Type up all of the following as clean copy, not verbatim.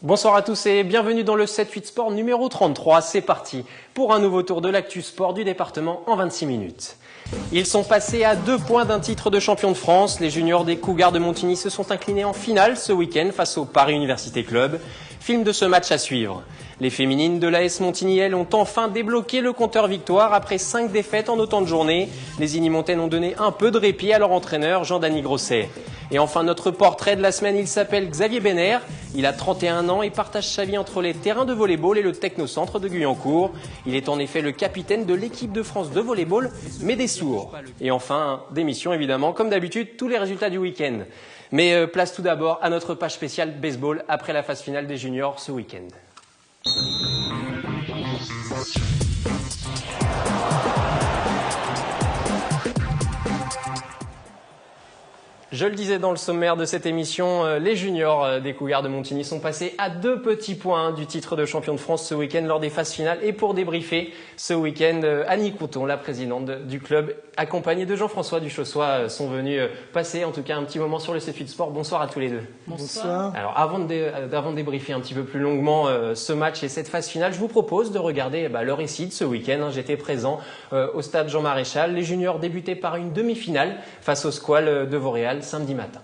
Bonsoir à tous et bienvenue dans le 7-8 Sport numéro 33. C'est parti pour un nouveau tour de l'actu sport du département en 26 minutes. Ils sont passés à 2 points d'un titre de champion de France. Les juniors des Cougars de Montigny se sont inclinés en finale ce week-end face au Paris Université Club. Film de ce match à suivre. Les féminines de l'AS Montigny, elles, ont enfin débloqué le compteur victoire après 5 défaites en autant de journées. Les Inimontaines ont donné un peu de répit à leur entraîneur Jean-Dany Grosset. Et enfin, notre portrait de la semaine, il s'appelle Xavier Benner. Il a 31 ans et partage sa vie entre les terrains de volley-ball et le technocentre de Guyancourt. Il est en effet le capitaine de l'équipe de France de volley-ball, mais des sourds. Et enfin, d'émission évidemment, comme d'habitude, tous les résultats du week-end. Mais place tout d'abord à notre page spéciale baseball après la phase finale des juniors ce week-end. Je le disais dans le sommaire de cette émission, les juniors des Cougars de Montigny sont passés à 2 petits points du titre de champion de France ce week-end lors des phases finales. Et pour débriefer ce week-end, Annie Couton, la présidente du club, accompagnée de Jean-François Duchossois, sont venus passer en tout cas un petit moment sur le 7-8 Sport. Bonsoir à tous les deux. Bonsoir. Alors avant de débriefer un petit peu plus longuement ce match et cette phase finale, je vous propose de regarder le récit de ce week-end. J'étais présent au stade Jean Maréchal. Les juniors débutaient par une demi-finale face au Squal de Vauréal samedi matin.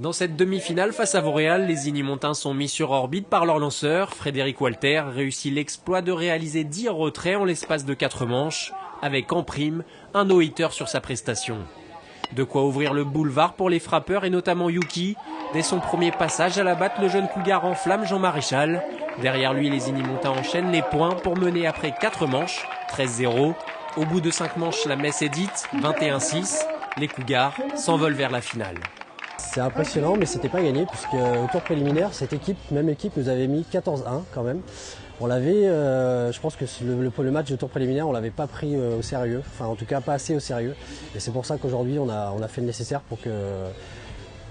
Dans cette demi-finale face à Vauréal, les Inimontains sont mis sur orbite par leur lanceur. Frédéric Walter réussit l'exploit de réaliser 10 retraits en l'espace de 4 manches, avec en prime un no-hitter sur sa prestation. De quoi ouvrir le boulevard pour les frappeurs et notamment Yuki. Dès son premier passage à la batte, le jeune Cougar enflamme Jean Maréchal. Derrière lui, les Inimontains enchaînent les points pour mener après 4 manches, 13-0. Au bout de 5 manches, la messe est dite, 21-6. Les Cougars s'envolent vers la finale. C'est impressionnant, mais c'était pas gagné, puisque au tour préliminaire, cette équipe, même équipe, nous avait mis 14-1 quand même. On l'avait, je pense que le match de tour préliminaire, on l'avait pas pris au sérieux, enfin en tout cas pas assez au sérieux. Et c'est pour ça qu'aujourd'hui, on a fait le nécessaire pour que...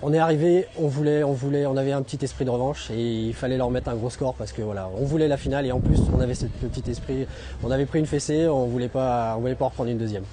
On est arrivé, on avait un petit esprit de revanche et il fallait leur mettre un gros score parce que voilà, on voulait la finale et en plus on avait ce petit esprit, on avait pris une fessée, on voulait pas en reprendre une deuxième.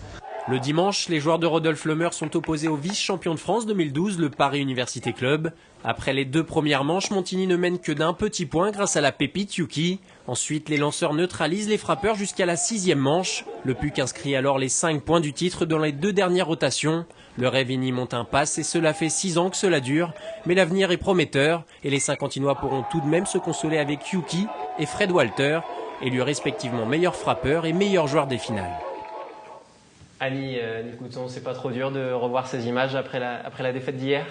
Le dimanche, les joueurs de Rodolphe Lemeur sont opposés au vice-champion de France 2012, le Paris Université Club. Après les 2 premières manches, Montigny ne mène que d'un petit point grâce à la pépite Yuki. Ensuite, les lanceurs neutralisent les frappeurs jusqu'à la 6e manche. Le PUC inscrit alors les 5 points du titre dans les 2 dernières rotations. Le rêve Inimontain passe et cela fait 6 ans que cela dure. Mais l'avenir est prometteur et les Saint-Quentinois pourront tout de même se consoler avec Yuki et Fred Walter, élus respectivement meilleurs frappeurs et meilleurs joueurs des finales. Annie Couton, c'est pas trop dur de revoir ces images après la défaite d'hier ?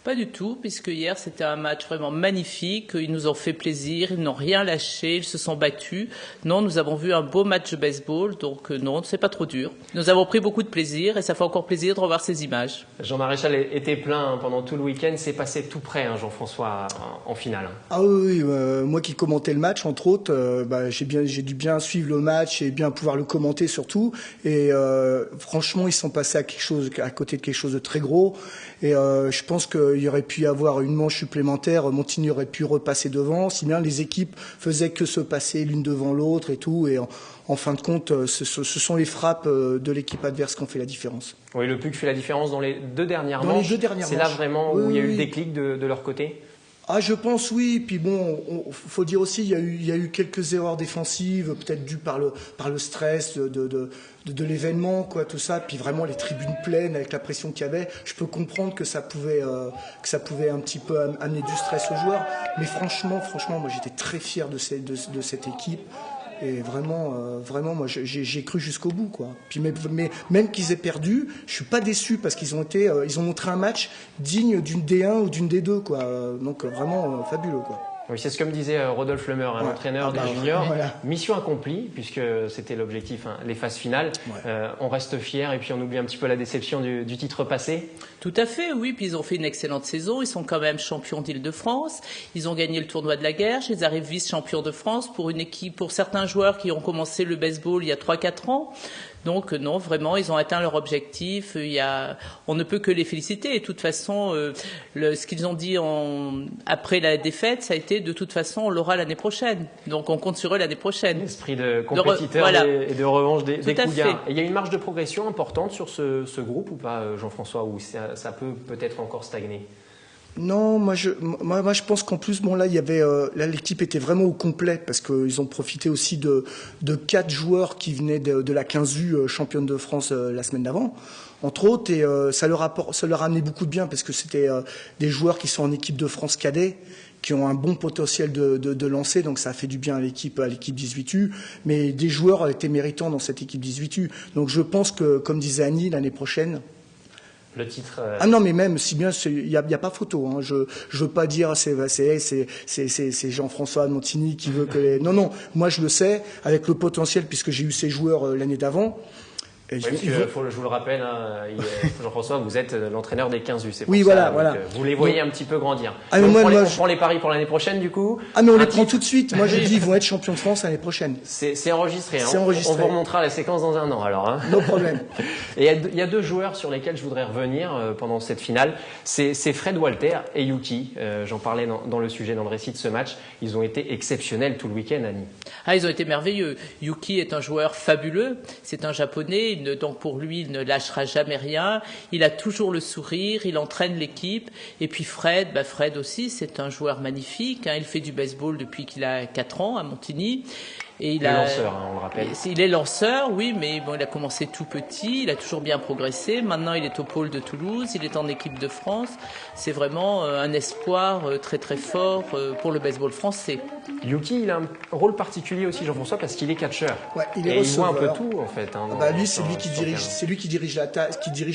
Pas du tout, puisque hier c'était un match vraiment magnifique, ils nous ont fait plaisir, ils n'ont rien lâché, ils se sont battus. Non, nous avons vu un beau match de baseball, donc non, c'est pas trop dur. Nous avons pris beaucoup de plaisir et ça fait encore plaisir de revoir ces images. Jean Maréchal était plein pendant tout le week-end, c'est passé tout près, Jean-François, en finale. Ah oui, moi qui commentais le match, entre autres, j'ai dû bien suivre le match et bien pouvoir le commenter surtout. Et franchement, ils sont passés à côté de quelque chose de très gros. Et je pense qu'il y aurait pu y avoir une manche supplémentaire, Montigny aurait pu repasser devant, si bien les équipes faisaient que se passer l'une devant l'autre et tout. Et en fin de compte, ce sont les frappes de l'équipe adverse qui ont fait la différence. Oui, le PUC fait la différence dans les 2 dernières manches. C'est là vraiment où il y a eu le déclic de leur côté ? Ah, je pense oui. Puis bon, faut dire aussi, il y a eu quelques erreurs défensives, peut-être dues par le stress de l'événement, quoi, tout ça. Puis vraiment les tribunes pleines avec la pression qu'il y avait. Je peux comprendre que ça pouvait un petit peu amener du stress aux joueurs. Mais franchement, moi j'étais très fier de cette équipe. Et vraiment, moi, j'ai cru jusqu'au bout, quoi. Puis même qu'ils aient perdu, je suis pas déçu parce qu'ils ont montré un match digne d'une D1 ou d'une D2, quoi. Donc vraiment fabuleux, quoi. Oui, c'est ce que me disait Rodolphe Lemeur, l'entraîneur des juniors. Voilà. Mission accomplie, puisque c'était l'objectif, les phases finales. Ouais. On reste fiers et puis on oublie un petit peu la déception du titre passé. Tout à fait, oui. Puis ils ont fait une excellente saison. Ils sont quand même champions d'Île-de-France. Ils ont gagné le tournoi de la Guerche. Ils arrivent vice-champions de France pour une équipe, pour certains joueurs qui ont commencé le baseball il y a 3-4 ans. Donc non, vraiment, ils ont atteint leur objectif. On ne peut que les féliciter. Et de toute façon, ce qu'ils ont dit après la défaite, ça a été de toute façon, on l'aura l'année prochaine. Donc on compte sur eux l'année prochaine. L'esprit de compétiteur et de revanche des Cougars. Et il y a une marge de progression importante sur ce groupe ou pas, Jean-François, où ça peut peut-être encore stagner? Non, moi je pense qu'en plus, bon là il y avait là l'équipe était vraiment au complet parce qu'ils ont profité aussi de 4 joueurs qui venaient de la 15U championne de France la semaine d'avant, entre autres, et ça leur a amené beaucoup de bien parce que c'était des joueurs qui sont en équipe de France cadet, qui ont un bon potentiel de lancer, donc ça a fait du bien à l'équipe 18U, mais des joueurs étaient méritants dans cette équipe 18U. Donc je pense que, comme disait Annie, l'année prochaine. Le titre. Ah non, mais même si bien, il y a pas photo. Hein. Je veux pas dire c'est Jean-François Montigny qui veut que les. Non, moi je le sais avec le potentiel puisque j'ai eu ces joueurs l'année d'avant. Oui, parce que, je vous le rappelle, hein, Jean-François, vous êtes l'entraîneur des 15U. C'est pour oui, ça, voilà. Donc, vous les voyez un petit peu grandir. Ah, on prend les paris pour l'année prochaine, du coup. Ah, mais on les prend tout de suite. Moi, je dis, ils vont être champions de France l'année prochaine. C'est enregistré. Hein. C'est enregistré. On vous remontera la séquence dans un an, alors. Hein. No problème. Et il y a 2 joueurs sur lesquels je voudrais revenir pendant cette finale. C'est Fred Walter et Yuki. J'en parlais dans le sujet, dans le récit de ce match. Ils ont été exceptionnels tout le week-end, Annie. Ah, ils ont été merveilleux. Yuki est un joueur fabuleux. C'est un Japonais. Donc pour lui, il ne lâchera jamais rien. Il a toujours le sourire. Il entraîne l'équipe. Et puis Fred aussi, c'est un joueur magnifique. Hein. Il fait du baseball depuis qu'il a 4 ans à Montigny. Et il est lanceur, hein, on le rappelle. Il est lanceur, oui, mais bon, il a commencé tout petit, il a toujours bien progressé. Maintenant, il est au pôle de Toulouse, il est en équipe de France. C'est vraiment un espoir très très fort pour le baseball français. Yuki, il a un rôle particulier aussi, Jean-François, parce qu'il est catcheur. Ouais, il est receveur. Il voit un peu tout, en fait. Hein, lui, c'est lui qui dirige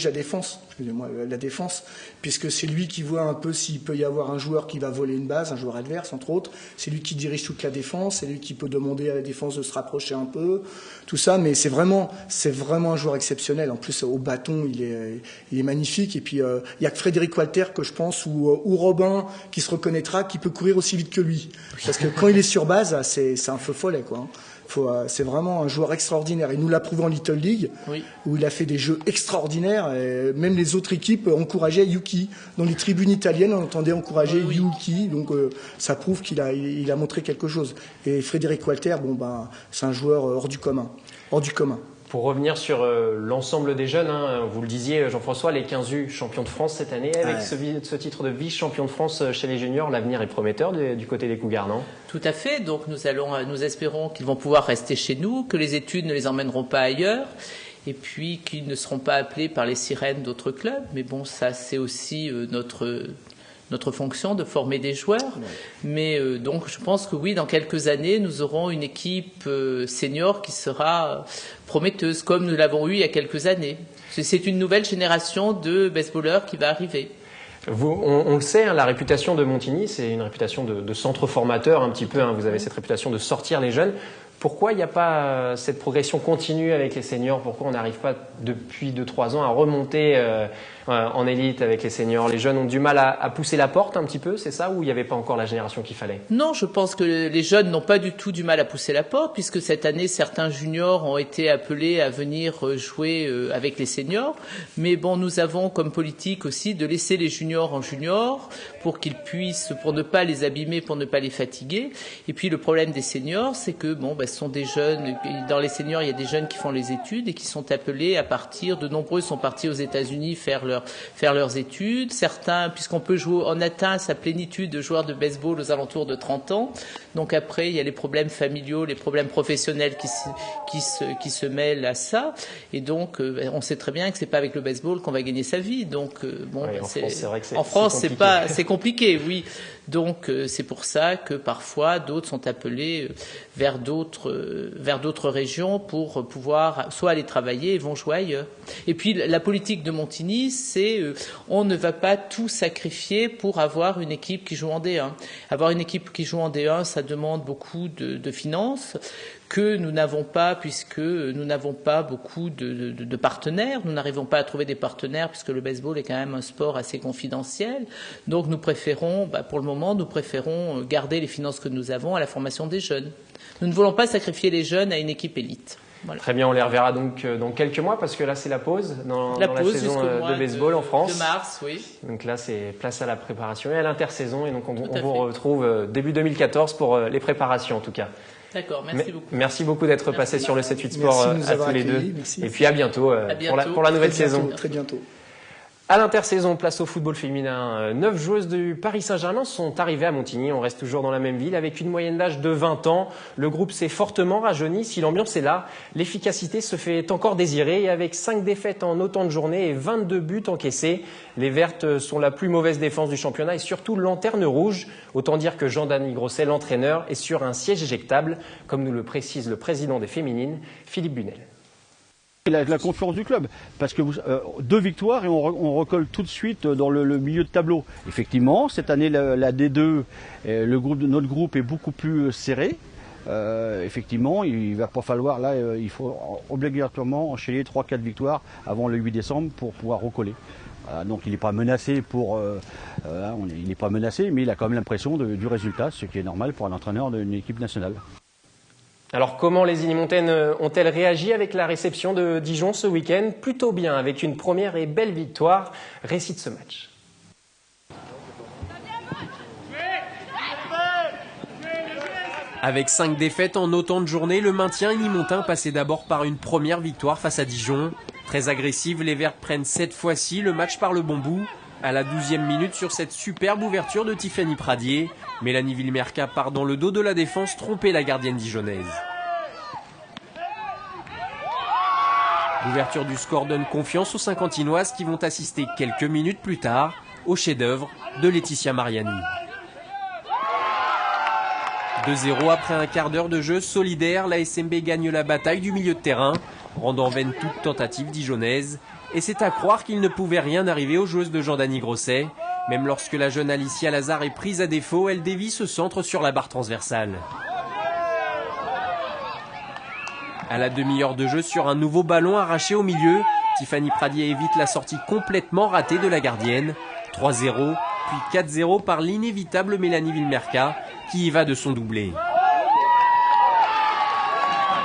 la défense. Excusez-moi, la défense, puisque c'est lui qui voit un peu s'il peut y avoir un joueur qui va voler une base, un joueur adverse, entre autres. C'est lui qui dirige toute la défense, c'est lui qui peut demander à la défense de se rapprocher un peu, tout ça, mais c'est vraiment un joueur exceptionnel. En plus, au bâton, il est magnifique. Et puis, il y a que Frédéric Walter, que je pense, ou Robin, qui se reconnaîtra, qui peut courir aussi vite que lui. Parce que quand il est sur base, c'est un feu follet, quoi. C'est vraiment un joueur extraordinaire. Il nous l'a prouvé en Little League, oui, où il a fait des jeux extraordinaires. Et même les autres équipes encourageaient Yuki. Dans les tribunes italiennes, on entendait encourager Yuki. Donc ça prouve qu'il a montré quelque chose. Et Frédéric Walter, c'est un joueur hors du commun. Pour revenir sur l'ensemble des jeunes, hein, vous le disiez, Jean-François, les 15U champions de France cette année, avec ce titre de vice-champion de France chez les juniors, l'avenir est prometteur du côté des Cougars, non ? Tout à fait. Donc nous espérons qu'ils vont pouvoir rester chez nous, que les études ne les emmèneront pas ailleurs, et puis qu'ils ne seront pas appelés par les sirènes d'autres clubs. Mais bon, ça c'est aussi notre fonction de former des joueurs. Ouais. Mais donc je pense que oui, dans quelques années, nous aurons une équipe senior qui sera prometteuse, comme nous l'avons eu il y a quelques années. C'est une nouvelle génération de baseballeurs qui va arriver. On le sait, hein, la réputation de Montigny, c'est une réputation de centre formateur un petit peu. Hein, vous avez cette réputation de sortir les jeunes. Pourquoi il n'y a pas cette progression continue avec les seniors ? Pourquoi on n'arrive pas depuis 2-3 ans à remonter en élite avec les seniors ? Les jeunes ont du mal à pousser la porte un petit peu, c'est ça ? Ou il n'y avait pas encore la génération qu'il fallait ? Non, je pense que les jeunes n'ont pas du tout du mal à pousser la porte, puisque cette année, certains juniors ont été appelés à venir jouer avec les seniors. Mais bon, nous avons comme politique aussi de laisser les juniors en juniors pour qu'ils puissent, pour ne pas les abîmer, pour ne pas les fatiguer. Et puis le problème des seniors, c'est que ce sont des jeunes, dans les seniors, il y a des jeunes qui font les études et qui sont appelés à partir, de nombreux sont partis aux États-Unis faire leurs études. Certains, puisqu'on peut jouer, on atteint sa plénitude de joueurs de baseball aux alentours de 30 ans. Donc après, il y a les problèmes familiaux, les problèmes professionnels qui se mêlent à ça. Et donc, on sait très bien que c'est pas avec le baseball qu'on va gagner sa vie. Donc, en France, c'est compliqué, oui. Donc, c'est pour ça que parfois, d'autres sont appelés vers d'autres régions pour pouvoir soit aller travailler et vont jouer ailleurs. Et puis, la politique de Montigny, c'est on ne va pas tout sacrifier pour avoir une équipe qui joue en D1. Avoir une équipe qui joue en D1, ça demande beaucoup de finances que nous n'avons pas, puisque nous n'avons pas beaucoup de partenaires. Nous n'arrivons pas à trouver des partenaires puisque le baseball est quand même un sport assez confidentiel. Donc nous préférons, pour le moment, garder les finances que nous avons à la formation des jeunes. Nous ne voulons pas sacrifier les jeunes à une équipe élite. Voilà. Très bien, on les reverra donc dans quelques mois parce que là c'est la pause dans la saison de baseball en France. De mars, oui. Donc là c'est place à la préparation et à l'intersaison et donc on vous retrouve début 2014 pour les préparations en tout cas. D'accord, merci beaucoup. Merci beaucoup d'être passé sur le 7-8 Sport à tous les deux. Merci. Et puis à bientôt, pour la nouvelle saison. Très bientôt. À l'intersaison, place au football féminin. 9 joueuses du Paris Saint-Germain sont arrivées à Montigny. On reste toujours dans la même ville avec une moyenne d'âge de 20 ans. Le groupe s'est fortement rajeuni. Si l'ambiance est là, l'efficacité se fait encore désirer. Et avec 5 défaites en autant de journées et 22 buts encaissés, les Vertes sont la plus mauvaise défense du championnat et surtout lanterne rouge. Autant dire que Jean-Denis Grosset, l'entraîneur, est sur un siège éjectable, comme nous le précise le président des féminines, Philippe Bunel. La confiance du club, parce que 2 victoires et on recolle tout de suite dans le milieu de tableau. Effectivement, cette année la D2, notre groupe est beaucoup plus serré. Effectivement, il va pas falloir, là, il faut obligatoirement enchaîner 3-4 victoires avant le 8 décembre pour pouvoir recoller. Donc il n'est pas menacé il n'est pas menacé, mais il a quand même l'impression du résultat, ce qui est normal pour un entraîneur d'une équipe nationale. Alors comment les Inimontaines ont-elles réagi avec la réception de Dijon ce week-end? Plutôt bien, avec une première et belle victoire. Récit de ce match. Avec 5 défaites en autant de journées, le maintien Inimontain passait d'abord par une première victoire face à Dijon. Très agressive, les Verts prennent cette fois-ci le match par le bon bout. À la 12e minute sur cette superbe ouverture de Tiffany Pradier, Mélanie Villemerca part dans le dos de la défense, tromper la gardienne dijonnaise. L'ouverture du score donne confiance aux Saint-Quentinoises qui vont assister quelques minutes plus tard au chef-d'œuvre de Laetitia Mariani. 2-0 après un quart d'heure de jeu solidaire, la SMB gagne la bataille du milieu de terrain, rendant vaine toute tentative dijonnaise. Et c'est à croire qu'il ne pouvait rien arriver aux joueuses de Jean-Denis Grosset. Même lorsque la jeune Alicia Lazare est prise à défaut, elle dévie ce centre sur la barre transversale. À la demi-heure de jeu sur un nouveau ballon arraché au milieu, Tiffany Pradier évite la sortie complètement ratée de la gardienne. 3-0, puis 4-0 par l'inévitable Mélanie Villemerca qui y va de son doublé.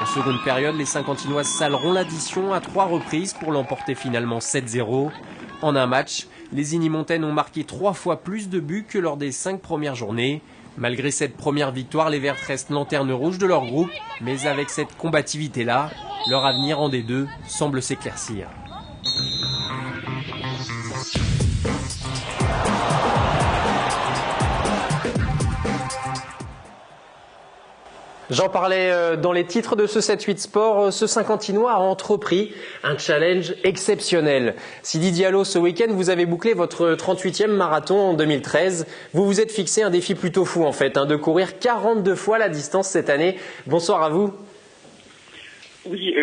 En seconde période, les Saint-Quentinoises saleront l'addition à 3 reprises pour l'emporter finalement 7-0. En un match, les Inimontaines ont marqué 3 fois plus de buts que lors des 5 premières journées. Malgré cette première victoire, les Vertes restent lanterne rouge de leur groupe, mais avec cette combativité-là, leur avenir en D2 semble s'éclaircir. J'en parlais dans les titres de ce 7-8 Sport. Ce Saint-Quentinois a entrepris un challenge exceptionnel. Sidi Diallo, ce week-end, vous avez bouclé votre 38e marathon en 2013. Vous vous êtes fixé un défi plutôt fou en fait, de courir 42 fois la distance cette année. Bonsoir à vous. Oui,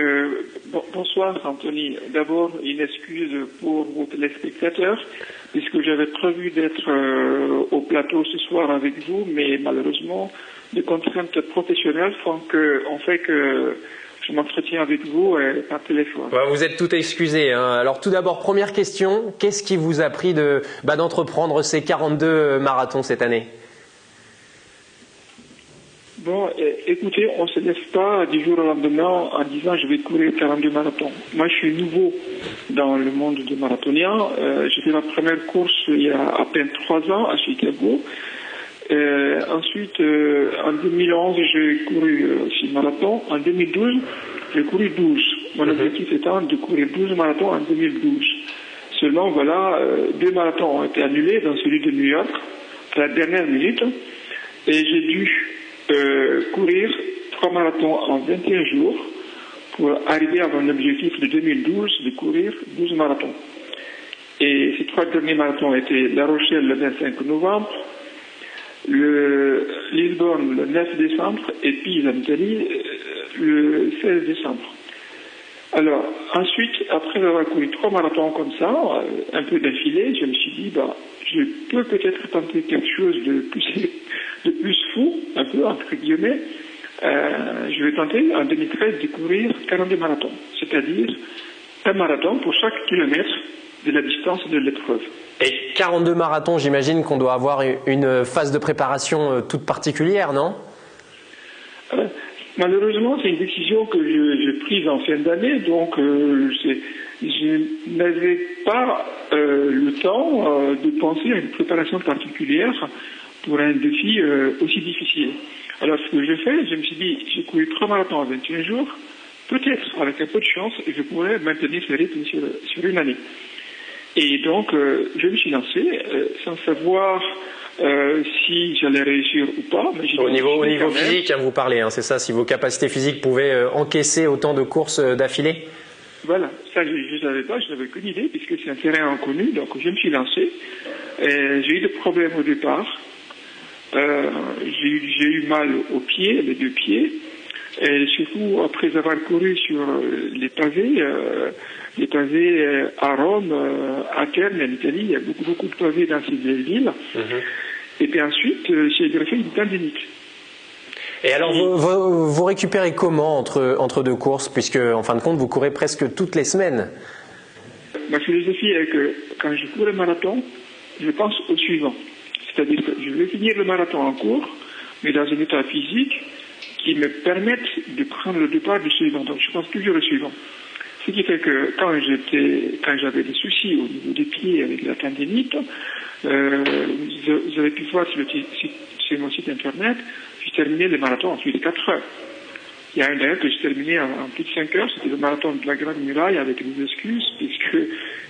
bonsoir Anthony. D'abord, une excuse pour vos téléspectateurs, puisque j'avais prévu d'être au plateau ce soir avec vous, mais malheureusement, des contraintes professionnelles font que je m'entretiens avec vous par téléphone. Vous êtes tout excusé. Alors tout d'abord, première question, qu'est-ce qui vous a pris d'entreprendre ces 42 marathons cette année? Bon, écoutez, on ne se laisse pas du jour au lendemain en disant je vais courir 42 marathons. Moi, je suis nouveau dans le monde du marathonien. J'ai fait ma première course il y a à peine 3 ans à Chicago. Ensuite, en 2011, j'ai couru 6 marathons. En 2012, j'ai couru 12. Mon objectif étant de courir 12 marathons en 2012. Seulement, 2 marathons ont été annulés, dans celui de New York, à la dernière minute. Et j'ai dû courir 3 marathons en 21 jours pour arriver à mon objectif de 2012 de courir 12 marathons. Et ces 3 derniers marathons étaient La Rochelle le 25 novembre, Lisbonne le 9 décembre et Pise en Italie le 16 décembre. Alors, ensuite, après avoir couru 3 marathons comme ça, un peu d'affilée, je me suis dit, je peux peut-être tenter quelque chose de plus fou, un peu entre guillemets. Je vais tenter en 2013 de courir 42 marathons, c'est-à-dire un marathon pour chaque kilomètre de la distance de l'épreuve. Et 42 marathons, j'imagine qu'on doit avoir une phase de préparation toute particulière, non? Malheureusement, c'est une décision que j'ai prise en fin d'année, donc je n'avais pas le temps de penser à une préparation particulière pour un défi aussi difficile. Alors ce que j'ai fait, je me suis dit, j'ai couru 3 marathons en 21 jours, peut-être avec un peu de chance, je pourrais maintenir ce rythme sur une année. Et donc, je me suis lancé sans savoir si j'allais réussir ou pas. Mais au niveau physique, hein, vous parlez, hein, c'est ça, si vos capacités physiques pouvaient encaisser autant de courses d'affilée? Voilà, ça je ne savais pas, je n'avais qu'une idée puisque c'est un terrain inconnu, donc je me suis lancé. J'ai eu des problèmes au départ. J'ai eu mal aux pieds, les 2 pieds, et surtout après avoir couru sur les pavés à Rome, à Terni, en Italie, il y a beaucoup de pavés dans ces vieilles villes. Et puis ensuite, j'ai greffé une tendinite. Et alors, vous récupérez comment entre 2 courses, puisque en fin de compte, vous courez presque toutes les semaines? Ma philosophie est que quand je cours le marathon, je pense au suivant. C'est-à-dire que je vais finir le marathon en cours, mais dans un état physique qui me permette de prendre le départ du suivant. Donc je pense toujours au suivant. Ce qui fait que quand j'avais des soucis au niveau des pieds avec la tendinite, vous avez pu voir sur mon site internet, j'ai terminé le marathon en plus de 4 heures. Il y a un d'ailleurs que j'ai terminé en plus de 5 heures, c'était le marathon de la Grande Muraille avec des excuses, puisque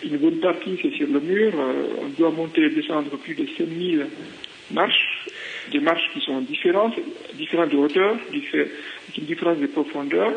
une bonne partie c'est sur le mur, on doit monter et descendre plus de 5000 marches, des marches qui sont différentes de hauteur, avec une différence de profondeur.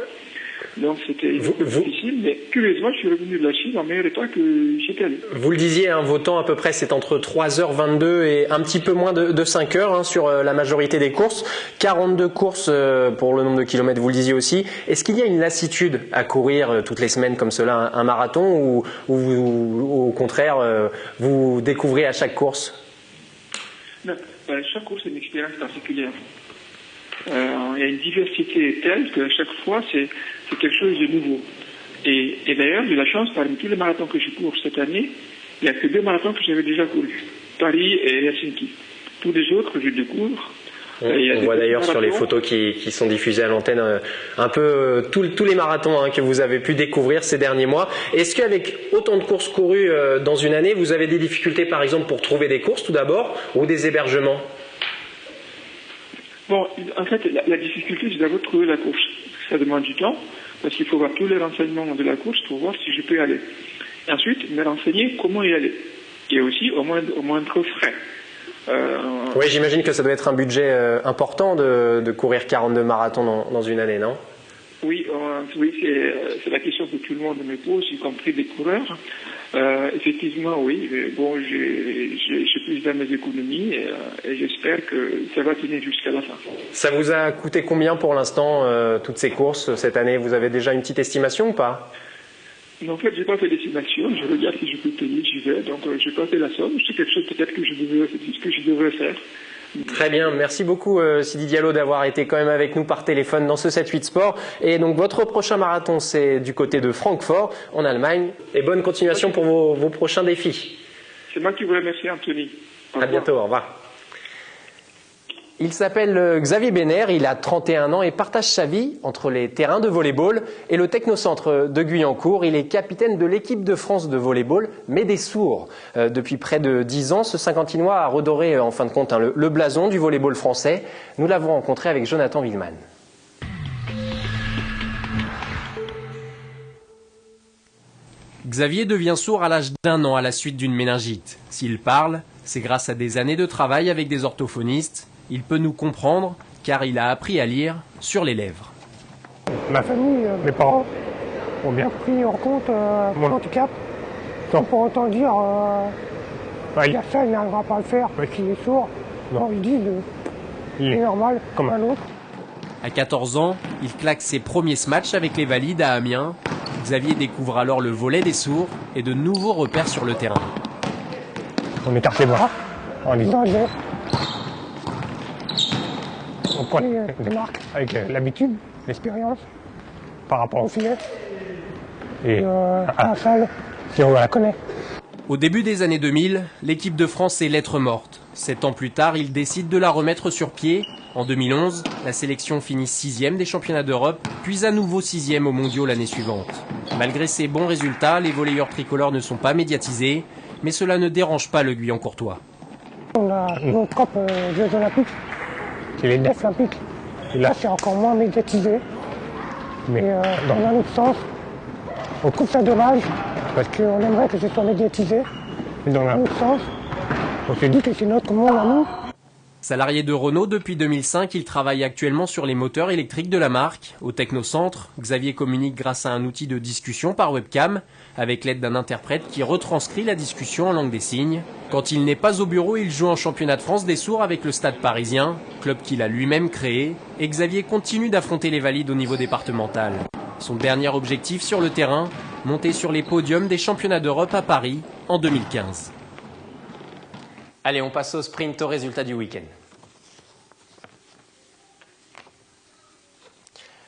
Donc c'était difficile, mais curieusement, je suis revenu de la Chine en meilleur état que j'étais allé. Vous le disiez, hein, vos temps à peu près, c'est entre 3h22 et un petit peu moins de 5 heures hein, sur la majorité des courses. 42 courses pour le nombre de kilomètres, vous le disiez aussi. Est-ce qu'il y a une lassitude à courir toutes les semaines comme cela, un marathon, ou au contraire, vous découvrez à chaque course? Non, chaque course est une expérience particulière. Il y a une diversité telle qu'à chaque fois, c'est quelque chose de nouveau. Et d'ailleurs, j'ai la chance, parmi tous les marathons que je cours cette année, il n'y a que 2 marathons que j'avais déjà courus, Paris et Helsinki. Tous les autres, je découvre. On voit d'ailleurs sur les photos qui sont diffusées à l'antenne un peu tous les marathons hein, que vous avez pu découvrir ces derniers mois. Est-ce qu'avec autant de courses courues dans une année, vous avez des difficultés par exemple pour trouver des courses tout d'abord ou des hébergements? Bon, en fait, la difficulté, c'est d'abord de trouver la course. Ça demande du temps, parce qu'il faut voir tous les renseignements de la course pour voir si je peux y aller. Et ensuite, me renseigner comment y aller. Et aussi, au moindre frais. Oui, j'imagine que ça doit être un budget important de courir 42 marathons dans une année, non? Oui, c'est la question que tout le monde me pose, y compris des coureurs. Effectivement, oui. Bon, j'ai plus dans mes économies et j'espère que ça va tenir jusqu'à la fin. Ça vous a coûté combien pour l'instant, toutes ces courses cette année? Vous avez déjà une petite estimation ou pas? En fait, j'ai pas fait d'estimation. Je regarde si je peux payer, j'y vais. Donc, j'ai pas fait la somme. C'est quelque chose peut-être que je devrais faire. Très bien, merci beaucoup Sidi Diallo d'avoir été quand même avec nous par téléphone dans ce 7-8 Sport. Et donc votre prochain marathon c'est du côté de Francfort en Allemagne. Et bonne continuation pour vos prochains défis. C'est moi qui vous remercie Anthony. À bientôt, au revoir. Il s'appelle Xavier Benner, il a 31 ans et partage sa vie entre les terrains de volley-ball et le technocentre de Guyancourt. Il est capitaine de l'équipe de France de volley-ball, mais des sourds. Depuis près de 10 ans, ce Saint-Quentinois a redoré en fin de compte le blason du volley-ball français. Nous l'avons rencontré avec Jonathan Willeman. Xavier devient sourd à l'âge d'1 an à la suite d'une méningite. S'il parle, c'est grâce à des années de travail avec des orthophonistes. Il peut nous comprendre car il a appris à lire sur les lèvres. Ma famille, mes parents ont bien pris en compte mon handicap, sans pour autant dire il y a ça, il n'arrivera pas à le faire parce qu'il est sourd. Non, ils disent il est normal comme un autre. À 14 ans, il claque ses premiers matchs avec les Valides à Amiens. Xavier découvre alors le volley des sourds et de nouveaux repères sur le terrain. On écarte les bras en disant on prend des marques avec l'habitude, l'expérience par rapport au filet et à la salle si on la connaît. Au début des années 2000, l'équipe de France est lettre morte. 7 ans plus tard, il décide de la remettre sur pied. En 2011, la sélection finit 6e des championnats d'Europe, puis à nouveau 6e aux mondiaux l'année suivante. Malgré ses bons résultats, les volleyeurs tricolores ne sont pas médiatisés, mais cela ne dérange pas le Guyancourtois. On a nos propres Jeux Olympiques, c'est les Deaf Olympiques. Et là, c'est encore moins médiatisé. Mais dans un autre sens, on trouve ça dommage Parce qu'on aimerait que ce soit médiatisé, mais dans l'autre sens, on se dit que c'est notre monde à nous. Salarié de Renault depuis 2005, il travaille actuellement sur les moteurs électriques de la marque. Au Technocentre, Xavier communique grâce à un outil de discussion par webcam, avec l'aide d'un interprète qui retranscrit la discussion en langue des signes. Quand il n'est pas au bureau, il joue en championnat de France des sourds avec le Stade Parisien, club qu'il a lui-même créé, et Xavier continue d'affronter les valides au niveau départemental. Son dernier objectif sur le terrain, monter sur les podiums des championnats d'Europe à Paris en 2015. Allez, on passe au sprint, au résultat du week-end.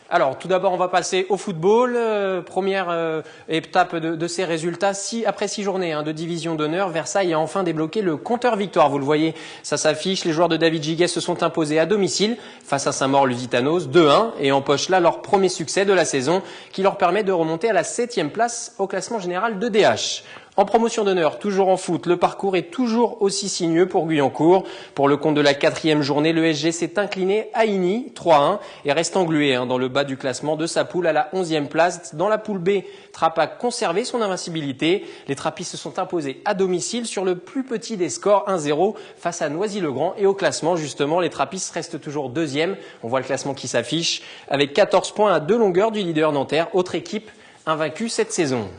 Alors, tout d'abord, on va passer au football. Première étape de ces résultats. Après 6 journées de division d'honneur, Versailles a enfin débloqué le compteur victoire. Vous le voyez, ça s'affiche. Les joueurs de David Giguet se sont imposés à domicile face à Saint-Maur-Lusitanos 2-1 et empochent là leur premier succès de la saison qui leur permet de remonter à la 7e place au classement général de DH. En promotion d'honneur, toujours en foot, le parcours est toujours aussi sinueux pour Guyancourt. Pour le compte de la 4e journée, le SG s'est incliné à Igny 3-1 et reste englué dans le bas du classement de sa poule à la 11e place. Dans la poule B, Trappes a conservé son invincibilité. Les Trappistes se sont imposés à domicile sur le plus petit des scores 1-0 face à Noisy-le-Grand. Et au classement, justement, les Trappistes restent toujours 2e. On voit le classement qui s'affiche avec 14 points à 2 longueurs du leader nanterre, autre équipe invaincue cette saison.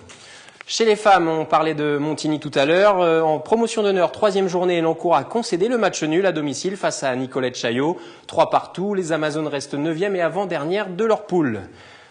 Chez les femmes, on parlait de Montigny tout à l'heure. En promotion d'honneur, 3e journée, Elancourt a concédé le match nul à domicile face à Nicolette Chaillot. 3-3. Les Amazones restent 9e et avant-dernière de leur poule.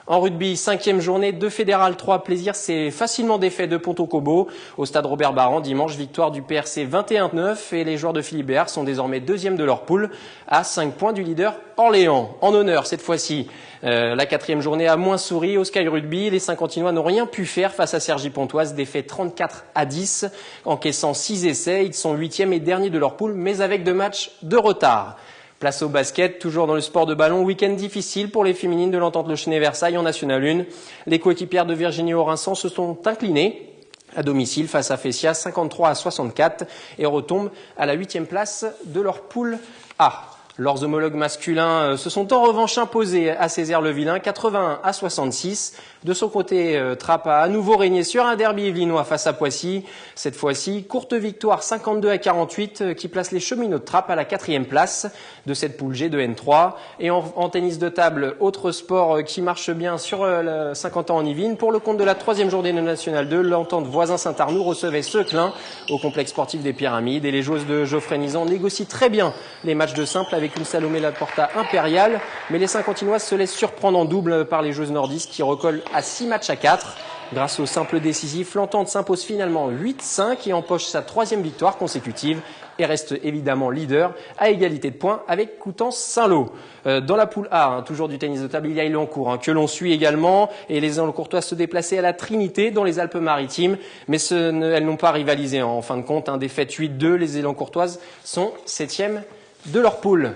En rugby, 5e journée de Fédéral 3 Plaisir, c'est facilement défait de Ponto-Combo. Au stade Robert Barran, dimanche, victoire du PRC 21-9 et les joueurs de Philibert sont désormais 2e de leur poule à 5 points du leader Orléans. En honneur, cette fois-ci, la 4e journée a moins souri au Sky Rugby. Les Saint-Quentinois n'ont rien pu faire face à Cergy-Pontoise, défait 34-10, encaissant 6 essais. Ils sont 8e et derniers de leur poule, mais avec 2 matchs de retard. Place au basket, toujours dans le sport de ballon, week-end difficile pour les féminines de l'Entente Le Chenet-Versailles en National 1. Les coéquipières de Virginie Orinçon se sont inclinées à domicile face à Fessia 53-64 et retombent à la 8e place de leur poule A. Leurs homologues masculins se sont en revanche imposés à Césaire-le-Vilain 81-66. De son côté, Trappes a à nouveau régné sur un derby yvelinois face à Poissy. Cette fois-ci, courte victoire 52-48 qui place les cheminots de Trappes à la 4e place de cette poule G de N3. Et en tennis de table, autre sport qui marche bien sur 50 ans en Yvelines. Pour le compte de la 3e journée de National 2, l'entente voisin Saint-Arnoux recevait Seclin au complexe sportif des Pyramides. Et les joueuses de Geoffrey Nizan négocient très bien les matchs de simple avec une Salomé Laporta impériale. Mais les Saint-Quentinoises se laissent surprendre en double par les joueuses nordistes qui recollent à 6 matchs à 4. Grâce au simple décisif, l'entente s'impose finalement 8-5 et empoche sa 3e victoire consécutive et reste évidemment leader à égalité de points avec Coutances Saint-Lô. Dans la poule A, toujours du tennis de table, il y a Elancourt que l'on suit également et les Elancourtoises se déplaçaient à la Trinité dans les Alpes-Maritimes, mais elles n'ont pas rivalisé en fin de compte. Défaite 8-2, les Elancourtoises sont 7e de leur poule.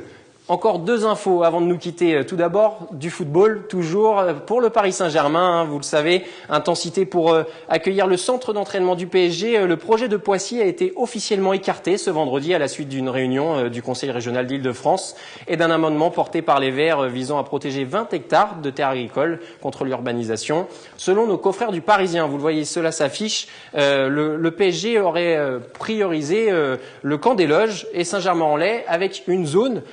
Encore 2 infos avant de nous quitter. Tout d'abord, du football, toujours pour le Paris Saint-Germain. Vous le savez, intensité pour accueillir le centre d'entraînement du PSG. Le projet de Poissy a été officiellement écarté ce vendredi à la suite d'une réunion du Conseil régional d'Île-de-France et d'un amendement porté par les Verts visant à protéger 20 hectares de terres agricoles contre l'urbanisation. Selon nos confrères du Parisien, vous le voyez, cela s'affiche, le PSG aurait priorisé le camp des Loges et Saint-Germain-en-Laye avec une zone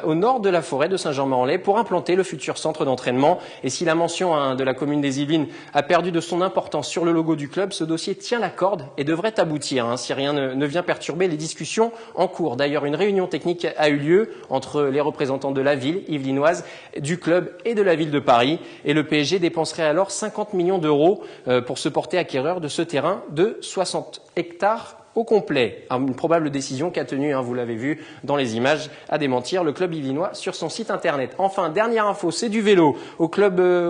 au nord de la forêt de Saint-Germain-en-Laye pour implanter le futur centre d'entraînement. Et si la mention de la commune des Yvelines a perdu de son importance sur le logo du club, ce dossier tient la corde et devrait aboutir si rien ne vient perturber les discussions en cours. D'ailleurs, une réunion technique a eu lieu entre les représentants de la ville yvelinoise, du club et de la ville de Paris. Et le PSG dépenserait alors 50 millions d'euros pour se porter acquéreur de ce terrain de 60 hectares au complet. Une probable décision qu'a tenue, vous l'avez vu dans les images, à démentir le club yvelinois sur son site internet. Enfin, dernière info, c'est du vélo. Au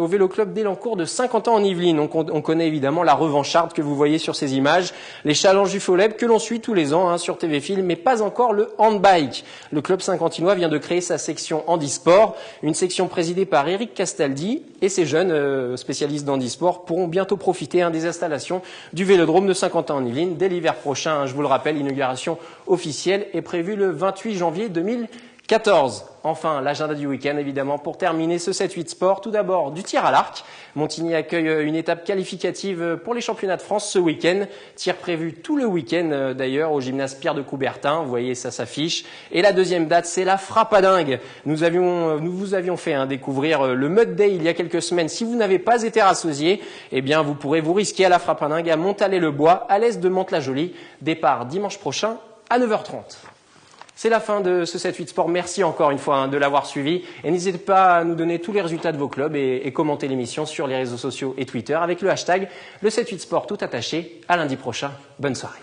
vélo club d'Elancourt de 50 ans en Yvelines. On connaît évidemment la revancharde que vous voyez sur ces images. Les challenges du Foleb que l'on suit tous les ans sur TV Film, mais pas encore le handbike. Le club saint-quentinois vient de créer sa section handisport, une section présidée par Eric Castaldi, et ces jeunes spécialistes d'handisport pourront bientôt profiter des installations du vélodrome de 50 ans en Yvelines dès l'hiver prochain. Je vous le rappelle, l'inauguration officielle est prévue le 28 janvier 2015. 14. Enfin, l'agenda du week-end, évidemment, pour terminer ce 7-8 sport. Tout d'abord, du tir à l'arc. Montigny accueille une étape qualificative pour les championnats de France ce week-end. Tir prévu tout le week-end, d'ailleurs, au gymnase Pierre de Coubertin. Vous voyez, ça s'affiche. Et la deuxième date, c'est la frappe à dingue. Nous vous avions fait découvrir le Mud Day il y a quelques semaines. Si vous n'avez pas été rassasié, eh bien, vous pourrez vous risquer à la frappe à dingue à Montalet-le-Bois, à l'est de Mantes-la-Jolie. Départ dimanche prochain à 9h30. C'est la fin de ce 7-8 Sport. Merci encore une fois de l'avoir suivi. Et n'hésitez pas à nous donner tous les résultats de vos clubs et commenter l'émission sur les réseaux sociaux et Twitter avec le hashtag le 7-8 Sport tout attaché. À lundi prochain. Bonne soirée.